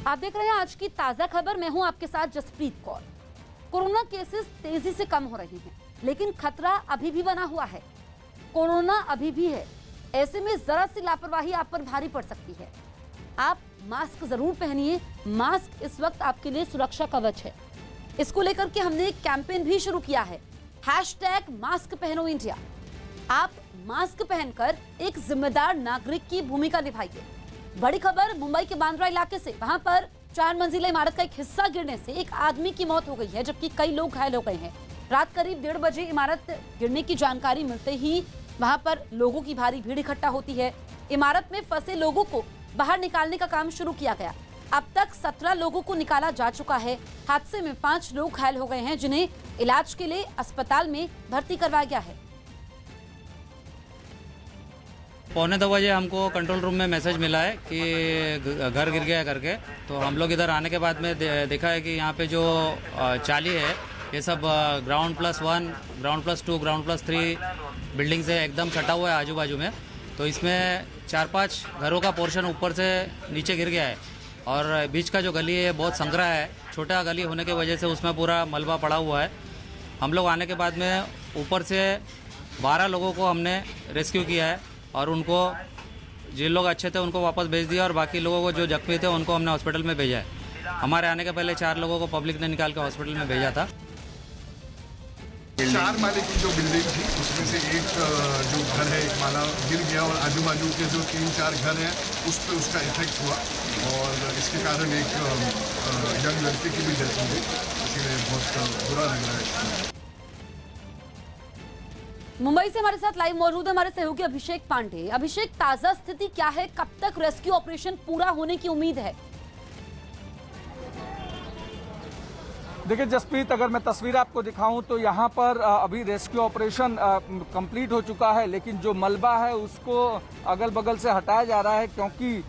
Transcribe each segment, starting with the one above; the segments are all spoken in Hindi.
आप देख रहे हैं आज की ताजा खबर। मैं हूं आपके साथ जसप्रीत कौर। कोरोना केसेस तेजी से कम हो रहे हैं, लेकिन खतरा अभी भी बना हुआ है। कोरोना अभी भी है, ऐसे में जरा सी लापरवाही आप पर भारी पड़ सकती है। आप मास्क जरूर पहनिए। मास्क इस वक्त आपके लिए सुरक्षा कवच है। इसको लेकर के हमने एक कैंपेन भी शुरू किया है, #मास्क पहनो इंडिया। आप मास्क पहनकर एक जिम्मेदार नागरिक की भूमिका निभाइए। बड़ी खबर मुंबई के बांद्रा इलाके से। वहां पर 4 मंजिला इमारत का एक हिस्सा गिरने से एक आदमी की मौत हो गई है, जबकि कई लोग घायल हो गए हैं। रात करीब 1:30 बजे इमारत गिरने की जानकारी मिलते ही वहां पर लोगों की भारी भीड़ इकट्ठा होती है। इमारत में फंसे लोगों को बाहर निकालने का काम शुरू किया गया। अब तक 17 लोगों को निकाला जा चुका है। हादसे में 5 लोग घायल हो गए हैं, जिन्हें इलाज के लिए अस्पताल में भर्ती करवाया गया है। 1:45 बजे हमको कंट्रोल रूम में मैसेज मिला है कि घर गिर गया करके। तो हम लोग इधर आने के बाद में देखा है कि यहाँ पे जो चाली है ये सब ग्राउंड+1, ग्राउंड+2, ग्राउंड+3 बिल्डिंग से एकदम सटा हुआ है आजू बाजू में। तो इसमें 4-5 घरों का पोर्शन ऊपर से नीचे गिर गया है और बीच का जो गली है बहुत संकरा है। छोटा गली होने की वजह से उसमें पूरा मलबा पड़ा हुआ है। हम लोग आने के बाद में ऊपर से 12 लोगों को हमने रेस्क्यू किया है और उनको, जिन लोग अच्छे थे उनको वापस भेज दिया और बाकी लोगों को जो जख्मी थे उनको हमने हॉस्पिटल में भेजा है। हमारे आने के पहले 4 लोगों को पब्लिक ने निकाल के हॉस्पिटल में भेजा था। 4 माले की जो बिल्डिंग थी उसमें से एक जो घर है, एक माला गिर गया और आजू बाजू के जो 3-4 घर हैं उस पर उसका इफेक्ट हुआ और इसके कारण एक यंग लड़के की भी डेथ हो गई। इसीलिए बहुत बुरा लग रहा है। मुंबई से हमारे साथ लाइव मौजूद है हमारे सहयोगी अभिषेक पांडे। अभिषेक, ताजा स्थिति क्या है? कब तक रेस्क्यू ऑपरेशन पूरा होने की उम्मीद है? देखिए जसप्रीत, अगर मैं तस्वीर आपको दिखाऊं तो यहाँ पर अभी रेस्क्यू ऑपरेशन कंप्लीट हो चुका है, लेकिन जो मलबा है उसको अगल बगल से हटाया जा रहा है, क्योंकि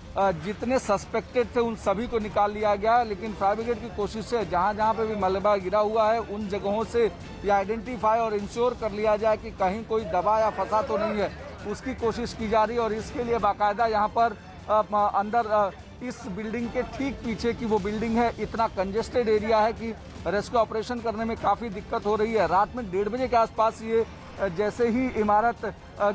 जितने सस्पेक्टेड थे उन सभी को निकाल लिया गया। लेकिन फायर ब्रिगेड की कोशिश से जहाँ जहाँ पे भी मलबा गिरा हुआ है उन जगहों से ये आइडेंटिफाई और इंश्योर कर लिया जाए कि कहीं कोई दबा या फंसा तो नहीं है, उसकी कोशिश की जा रही है। और इसके लिए बाकायदा यहाँ पर अंदर इस बिल्डिंग के ठीक पीछे की वो बिल्डिंग है, इतना कंजेस्टेड एरिया है कि रेस्क्यू ऑपरेशन करने में काफ़ी दिक्कत हो रही है। रात में 1:30 बजे के आसपास ये जैसे ही इमारत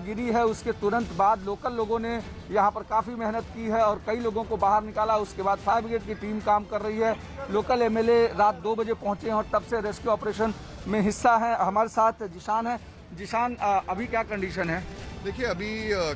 गिरी है उसके तुरंत बाद लोकल लोगों ने यहाँ पर काफ़ी मेहनत की है और कई लोगों को बाहर निकाला। उसके बाद फायर ब्रिगेड की टीम काम कर रही है। लोकल एमएलए रात 2 बजे पहुँचे हैं और तब से रेस्क्यू ऑपरेशन में हिस्सा है। हमारे साथ जिशान है। जिशान, अभी क्या कंडीशन है? देखिए, अभी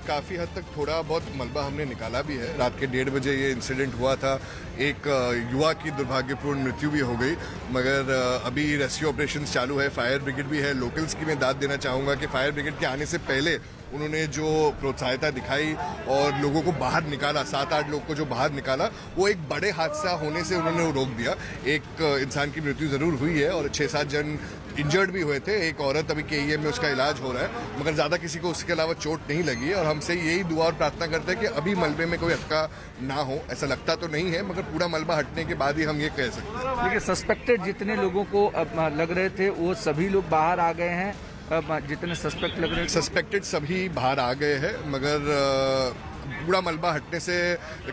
काफ़ी हद तक थोड़ा बहुत मलबा हमने निकाला भी है। रात के 1:30 बजे ये इंसिडेंट हुआ था। एक युवा की दुर्भाग्यपूर्ण मृत्यु भी हो गई, मगर अभी रेस्क्यू ऑपरेशन चालू है। फायर ब्रिगेड भी है। लोकल्स की मैं दाद देना चाहूँगा कि फायर ब्रिगेड के आने से पहले उन्होंने जो प्रोत्साहिता दिखाई और लोगों को बाहर निकाला, 7-8 लोग को जो बाहर निकाला, वो एक बड़े हादसा होने से उन्होंने रोक दिया। एक इंसान की मृत्यु ज़रूर हुई है और 6-7 जन इंजर्ड भी हुए थे। एक औरत अभी KEM में उसका इलाज हो रहा है, मगर ज़्यादा किसी को उसके अलावा चोट नहीं लगी है। और हमसे यही दुआ और प्रार्थना करते हैं कि अभी मलबे में कोई अटका ना हो। ऐसा लगता तो नहीं है, मगर पूरा मलबा हटने के बाद ही हम ये कह सकते हैं। देखिए, सस्पेक्टेड जितने लोगों को लग रहे थे वो सभी लोग बाहर आ गए हैं। जितने सस्पेक्ट लग रहे थे, सस्पेक्टेड सभी बाहर आ गए हैं, मगर पूरा मलबा हटने से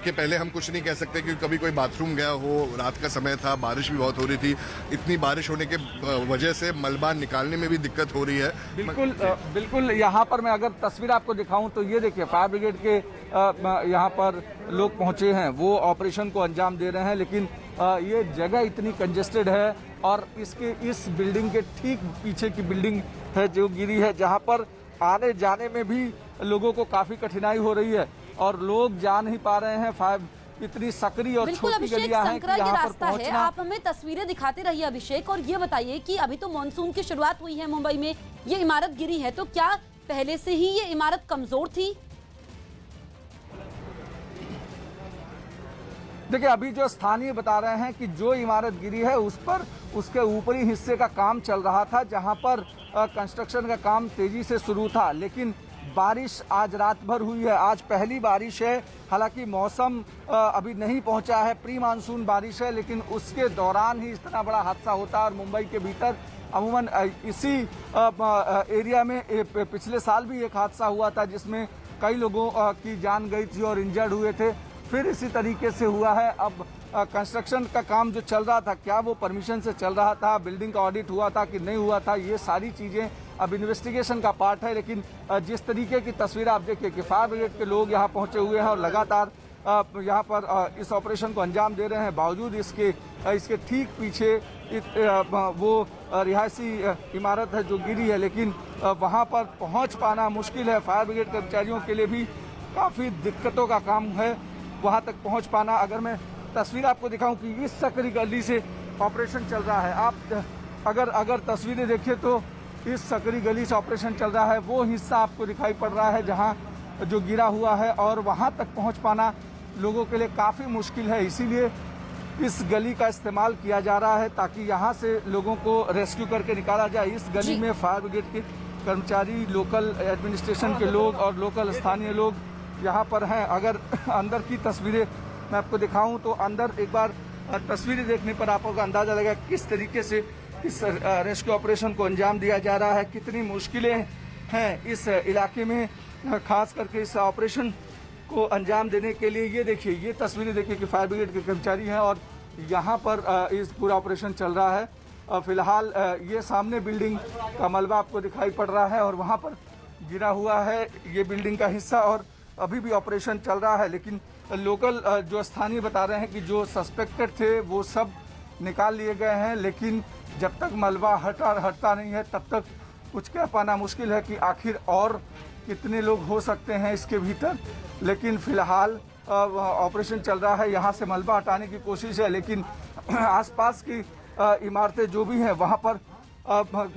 के पहले हम कुछ नहीं कह सकते, क्योंकि कभी कोई बाथरूम गया हो, रात का समय था, बारिश भी बहुत हो रही थी। इतनी बारिश होने के वजह से मलबा निकालने में भी दिक्कत हो रही है। बिल्कुल यहाँ पर मैं अगर तस्वीर आपको दिखाऊं तो ये देखिए, फायर ब्रिगेड के यहाँ पर लोग पहुंचे हैं, वो ऑपरेशन को अंजाम दे रहे हैं। लेकिन ये जगह इतनी कंजेस्टेड है और इस बिल्डिंग के ठीक पीछे की बिल्डिंग है जो गिरी है, जहाँ पर आने जाने में भी लोगों को काफी कठिनाई हो रही है और लोग जा नहीं पा रहे हैं। फायर इतनी सकरी और छोटी गलियां हैं कि यहाँ पर पहुंचना। आप हमें तस्वीरें दिखाते रहिए अभिषेक, और ये बताइए कि अभी तो मानसून की शुरुआत हुई है मुंबई में, ये इमारत गिरी है, तो क्या पहले से ही ये इमारत कमजोर थी? देखिए, अभी जो स्थानीय बता रहे हैं कि जो इमारत गिरी है उस पर उसके ऊपरी हिस्से का काम चल रहा था, जहां पर कंस्ट्रक्शन का काम तेजी से शुरू था। लेकिन बारिश आज रात भर हुई है, आज पहली बारिश है। हालांकि मौसम अभी नहीं पहुंचा है, प्री मानसून बारिश है, लेकिन उसके दौरान ही इतना बड़ा हादसा होता है। और मुंबई के भीतर अमूमन इसी एरिया में पिछले साल भी एक हादसा हुआ था जिसमें कई लोगों की जान गई थी और इंजर्ड हुए थे। फिर इसी तरीके से हुआ है। अब कंस्ट्रक्शन का काम जो चल रहा था, क्या वो परमिशन से चल रहा था, बिल्डिंग का ऑडिट हुआ था कि नहीं हुआ था, ये सारी चीज़ें अब इन्वेस्टिगेशन का पार्ट है। लेकिन जिस तरीके की तस्वीर आप देखिए कि फायर ब्रिगेड के लोग यहाँ पहुँचे हुए हैं और लगातार यहाँ पर इस ऑपरेशन को अंजाम दे रहे हैं, बावजूद इसके ठीक पीछे वो रिहायशी इमारत है जो गिरी है, लेकिन वहाँ पर पहुँच पाना मुश्किल है। फायर ब्रिगेड कर्मचारियों के लिए भी काफ़ी दिक्कतों का काम है वहाँ तक पहुँच पाना। अगर मैं तस्वीर आपको दिखाऊं कि इस सकरी गली से ऑपरेशन चल रहा है, आप अगर तस्वीरें देखिए तो इस सकरी गली से ऑपरेशन चल रहा है, वो हिस्सा आपको दिखाई पड़ रहा है जहाँ जो गिरा हुआ है, और वहाँ तक पहुँच पाना लोगों के लिए काफ़ी मुश्किल है। इसीलिए इस गली का इस्तेमाल किया जा रहा है ताकि यहाँ से लोगों को रेस्क्यू करके निकाला जाए। इस गली में फायर ब्रिगेड के कर्मचारी, लोकल एडमिनिस्ट्रेशन के लोग और लोकल स्थानीय लोग यहाँ पर हैं। अगर अंदर की तस्वीरें मैं आपको दिखाऊं तो अंदर एक बार तस्वीरें देखने पर आपको अंदाजा लगेगा किस तरीके से इस रेस्क्यू ऑपरेशन को अंजाम दिया जा रहा है, कितनी मुश्किलें हैं इस इलाके में, खास करके इस ऑपरेशन को अंजाम देने के लिए। ये देखिए, ये तस्वीरें देखिए कि फायर ब्रिगेड के कर्मचारी हैं और यहाँ पर इस पूरा ऑपरेशन चल रहा है। फिलहाल ये सामने बिल्डिंग का मलबा आपको दिखाई पड़ रहा है और वहाँ पर गिरा हुआ है ये बिल्डिंग का हिस्सा, और अभी भी ऑपरेशन चल रहा है। लेकिन लोकल जो स्थानीय बता रहे हैं कि जो सस्पेक्टेड थे वो सब निकाल लिए गए हैं, लेकिन जब तक मलबा हटता नहीं है तब तक कुछ कह पाना मुश्किल है कि आखिर और कितने लोग हो सकते हैं इसके भीतर। लेकिन फिलहाल ऑपरेशन चल रहा है, यहाँ से मलबा हटाने की कोशिश है, लेकिन आसपास की इमारतें जो भी हैं वहाँ पर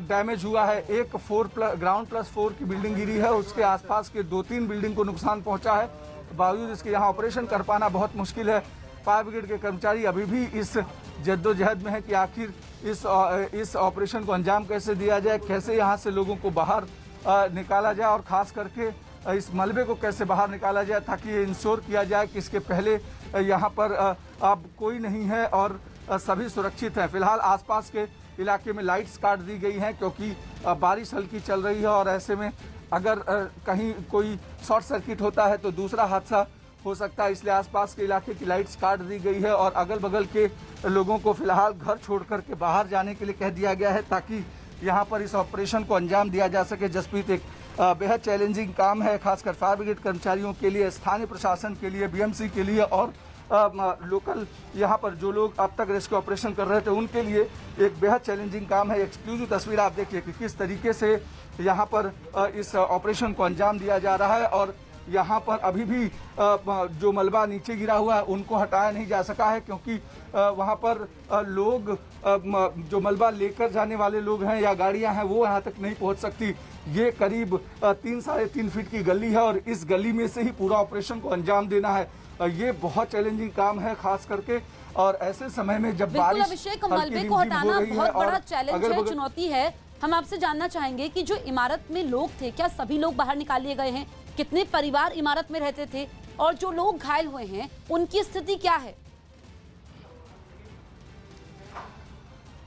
डैमेज हुआ है। एक ग्राउंड प्लस 4 की बिल्डिंग गिरी है, उसके आसपास के 2-3 बिल्डिंग को नुकसान पहुँचा है। बावजूद इसके यहाँ ऑपरेशन कर पाना बहुत मुश्किल है। फायर ब्रिगेड के कर्मचारी अभी भी इस जद्दोजहद में है कि आखिर इस ऑपरेशन को अंजाम कैसे दिया जाए, कैसे यहाँ से लोगों को बाहर निकाला जाए और ख़ास करके इस मलबे को कैसे बाहर निकाला जाए ताकि ये इंश्योर किया जाए कि इसके पहले यहाँ पर अब कोई नहीं है और सभी सुरक्षित हैं। फिलहाल आसपास के इलाके में लाइट्स काट दी गई हैं क्योंकि बारिश हल्की चल रही है और ऐसे में अगर कहीं कोई शॉर्ट सर्किट होता है तो दूसरा हादसा हो सकता है, इसलिए आसपास के इलाके की लाइट्स काट दी गई है और अगल बगल के लोगों को फिलहाल घर छोड़ करके बाहर जाने के लिए कह दिया गया है ताकि यहाँ पर इस ऑपरेशन को अंजाम दिया जा सके। जसप्रीत, एक बेहद चैलेंजिंग काम है, खासकर फायर ब्रिगेड कर्मचारियों के लिए, स्थानीय प्रशासन के लिए, बीएमसी के लिए और लोकल यहाँ पर जो लोग अब तक रेस्क्यू ऑपरेशन कर रहे थे उनके लिए एक बेहद चैलेंजिंग काम है। एक्सक्लूसिव तस्वीर आप देखिए कि किस तरीके से यहाँ पर इस ऑपरेशन को अंजाम दिया जा रहा है और यहाँ पर अभी भी जो मलबा नीचे गिरा हुआ है उनको हटाया नहीं जा सका है क्योंकि वहाँ पर लोग जो मलबा लेकर जाने वाले लोग हैं या गाड़ियाँ हैं वो यहाँ तक नहीं पहुँच सकती। ये करीब 3-3.5 फीट की गली है और इस गली में से ही पूरा ऑपरेशन को अंजाम देना है। ये बहुत चैलेंजिंग काम है, खास करके और ऐसे समय में जब बारिश अभिषेक, मलबे को हटाना बहुत बड़ा चैलेंज है, चुनौती है। हम आपसे जानना चाहेंगे कि जो इमारत में लोग थे, क्या सभी लोग बाहर निकाल लिए गए हैं? कितने परिवार इमारत में रहते थे और जो लोग घायल हुए हैं उनकी स्थिति क्या है?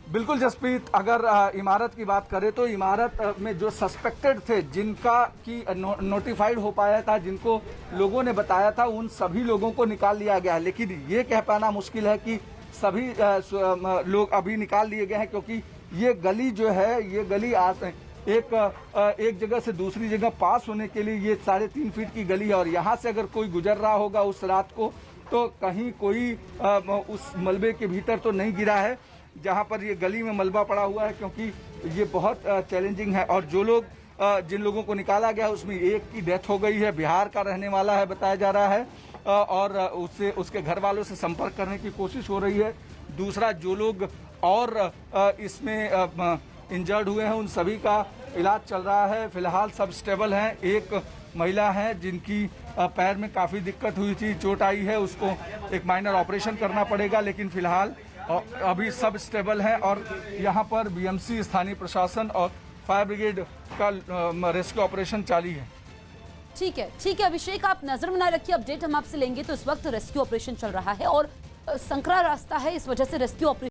बिल्कुल जसप्रीत, अगर इमारत की बात करें तो इमारत में जो सस्पेक्टेड थे, जिनका की नोटिफाइड हो पाया था, जिनको लोगों ने बताया था, उन सभी लोगों को निकाल लिया गया है। लेकिन ये कह पाना मुश्किल है कि सभी लोग अभी निकाल लिए गए हैं क्योंकि ये गली जो है, ये गली एक जगह से दूसरी जगह पास होने के लिए ये 3.5 फीट की गली है और यहाँ से अगर कोई गुजर रहा होगा उस रात को तो कहीं कोई उस मलबे के भीतर तो नहीं गिरा है जहाँ पर ये गली में मलबा पड़ा हुआ है, क्योंकि ये बहुत चैलेंजिंग है। और जो लोग जिन लोगों को निकाला गया उसमें एक की डेथ हो गई है, बिहार का रहने वाला है बताया जा रहा है और उसके घर वालों से संपर्क करने की कोशिश हो रही है। दूसरा, जो लोग और इसमें इंजर्ड हुए हैं उन सभी का इलाज चल रहा है। फिलहाल सब स्टेबल हैं। एक महिला है जिनकी पैर में काफ़ी दिक्कत हुई थी, चोट आई है, उसको एक माइनर ऑपरेशन करना पड़ेगा, लेकिन फिलहाल अभी सब स्टेबल हैं और यहाँ पर बीएमसी, स्थानीय प्रशासन और फायर ब्रिगेड का रेस्क्यू ऑपरेशन जारी है। ठीक है अभिषेक, आप नजर बनाए रखिए, अपडेट हम आपसे लेंगे। तो इस वक्त रेस्क्यू ऑपरेशन चल रहा है और संकरा रास्ता है, इस वजह से रेस्क्यू ऑपरेशन